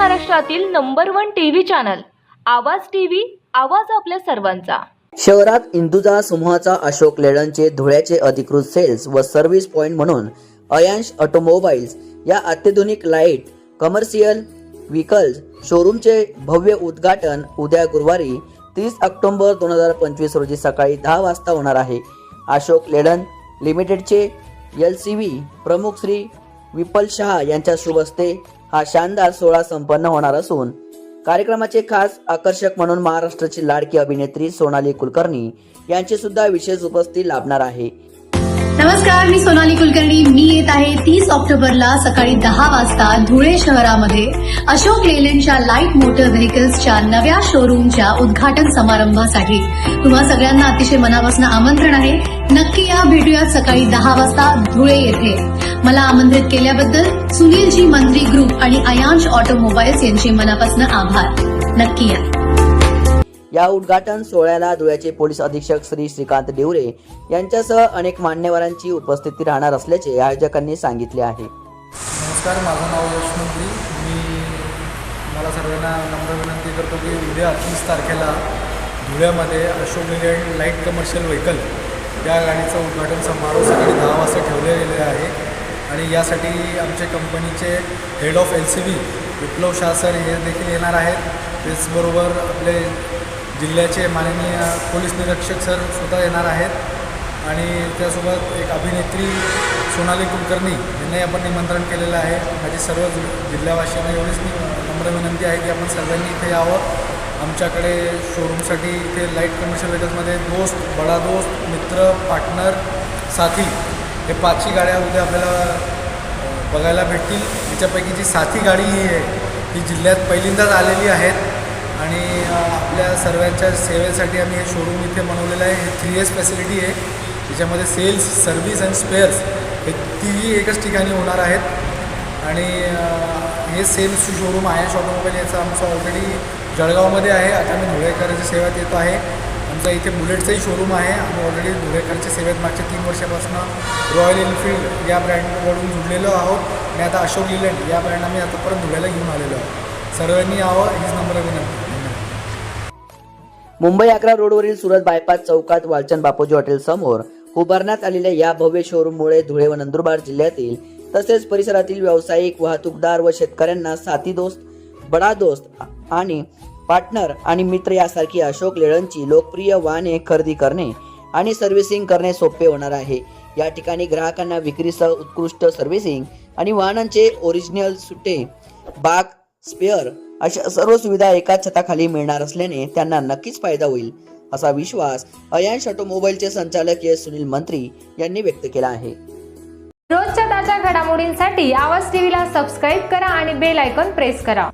महाराष्ट्रातील number 1 TV channel आवाज TV, आवाज आपल्या सर्वांचा। शहरात इंदुजा समूहाचा अशोक लेलंडचे धुळ्याचे अधिकृत सेल्स व सर्व्हिस पॉइंट म्हणून अयांश ऑटोमोबाईल्स या अत्याधुनिक लाईट कमर्शियल व्हेकल्स शोरूमचे भव्य उद्घाटन उद्या गुरुवारी 30 ऑक्टोबर 2025 रोजी सकाळी 10 वाजता होणार आहे। अशोक लेलंड लिमिटेडचे LCV प्रमुख श्री विपल शहा यांच्या शुभ हस्ते हा शानदार सोहळा संपन्न होणार असून कार्यक्रमाचे खास आकर्षक म्हणून महाराष्ट्राची लाडकी अभिनेत्री सोनाली कुलकर्णी यांची सुद्धा विशेष उपस्थिती लाभणार आहे। नमस्कार, मी सोनाली कुलकर्णी। मी येत आहे 30 ऑक्टोबरला सकाळी 10 वाजता धुळे शहरामध्ये अशोक लेलंडच्या लाईट मोटर व्हेकल्सच्या नव्या शोरूमच्या उद्घाटन समारंभासाठी। तुम्हा सगळ्यांना अतिशय मनापासून आमंत्रण आहे। नक्की या, भेटूयात सकाळी 10 वाजता धुळे येथे। मला आमंत्रित केल्याबद्दल सुनीलजी मंत्री ग्रुप आणि अयांश ऑटोमोबाईल्स यांचे मनापासून आभार। नक्की या। या उद्घाटन सोहळ्याला धुळ्याचे पोलीस अधीक्षक श्री श्रीकांत देवरे यांच्यासह अनेक मान्यवरांची उपस्थिती राहणार असल्याचे आयोजकांनी सांगितले आहे। नमस्कार, माझं नाव यशमंत्री। मला सर्वांना नम्र विनंती करतो की उद्या 30 तारखेला धुळ्यामध्ये Ashok Leyland light commercial vehicle या गाडीचं उद्घाटन समारोह सकाळी 10 वाजता ठेवले गेले आहे आणि यासाठी आमचे कंपनीचे head of LCV Viplav Shah sir हे देखील येणार आहेत। त्याचबरोबर आपले जिल्ह्याचे माननीय पोलीस निरीक्षक सर सुद्धा येणार आहेत आणि त्यासोबत एक अभिनेत्री सोनाली कुलकर्णी यांनाही आपण निमंत्रण केलेलं आहे। माझी सर्व जिल्हावासियांना एवढीच नम्र विनंती आहे की आपण सर्वांनी इथे यावं। आमच्याकडे शोरूमसाठी इथे लाईट कमर्शियल व्हेकल्समध्ये दोस्त, बडा दोस्त, मित्र, पार्टनर, साथी हे 5ही गाड्या उद्या आपल्याला बघायला भेटतील। याच्यापैकी जी साथी गाडी ही आहे ही जिल्ह्यात पहिल्यांदाच आलेली आहेत आणि आपल्या सर्वांच्या सेवेसाठी आम्ही हे शोरूम इथे बनवलेलं आहे। हे 3S फॅसिलिटी आहे, त्याच्यामध्ये सेल्स, सर्व्हिस आणि स्पेअर्स हे तिन्ही एकच ठिकाणी होणार आहेत आणि हे सेल्स शोरूम अयांश ऑटोमोबाईल याचा आमचा ऑलरेडी जळगावमध्ये आहे। आता आम्ही धुळेकरांच्या सेवेत येतो आहे। आमचा इथे बुलेटचंही शोरूम आहे। आम्ही ऑलरेडी धुळेकरच्या सेवेत मागच्या 3 वर्षापासून रॉयल एनफील्ड या ब्रँडकडून जुडलेलो आहोत आणि आता अशोक लेलंड या ब्रँड आम्ही आता परत धुळ्याला घेऊन आलेलो आहोत। सर्वांनी यावं हीच नम्र विनंती। मुंबई 11 रोडवरील सुरत बायपास चौकात वालचंद बापूजी हॉटेल समोर उभारण्यात आलेल्या या भव्य शोरूममुळे धुळे व नंदुरबार जिल्ह्यातील तसेच परिसरातील व्यावसायिक, वाहतूकदार व शेतकऱ्यांना साथी दोस्त, बडा दोस्त आणि पार्टनर आणि मित्र यासारखी अशोक लेलंडची लोकप्रिय वाहने खरेदी करणे आणि सर्व्हिसिंग करणे सोपे होणार आहे। या ठिकाणी ग्राहकांना विक्रीसह उत्कृष्ट सर्व्हिसिंग आणि वाहनांचे ओरिजिनल सुटे, बाग, स्पेअर अशा सर्व सुविधा एकाच छताखाली मिळणार असल्याने त्यांना नक्कीच फायदा होईल असा विश्वास अयांश ऑटोमोबाईलचे संचालक सुनील मंत्री यांनी व्यक्त केला आहे। रोजच्या ताज्या घडामोडींसाठी आवाज टीव्हीला सबस्क्राईब करा आणि बेल आयकॉन प्रेस करा।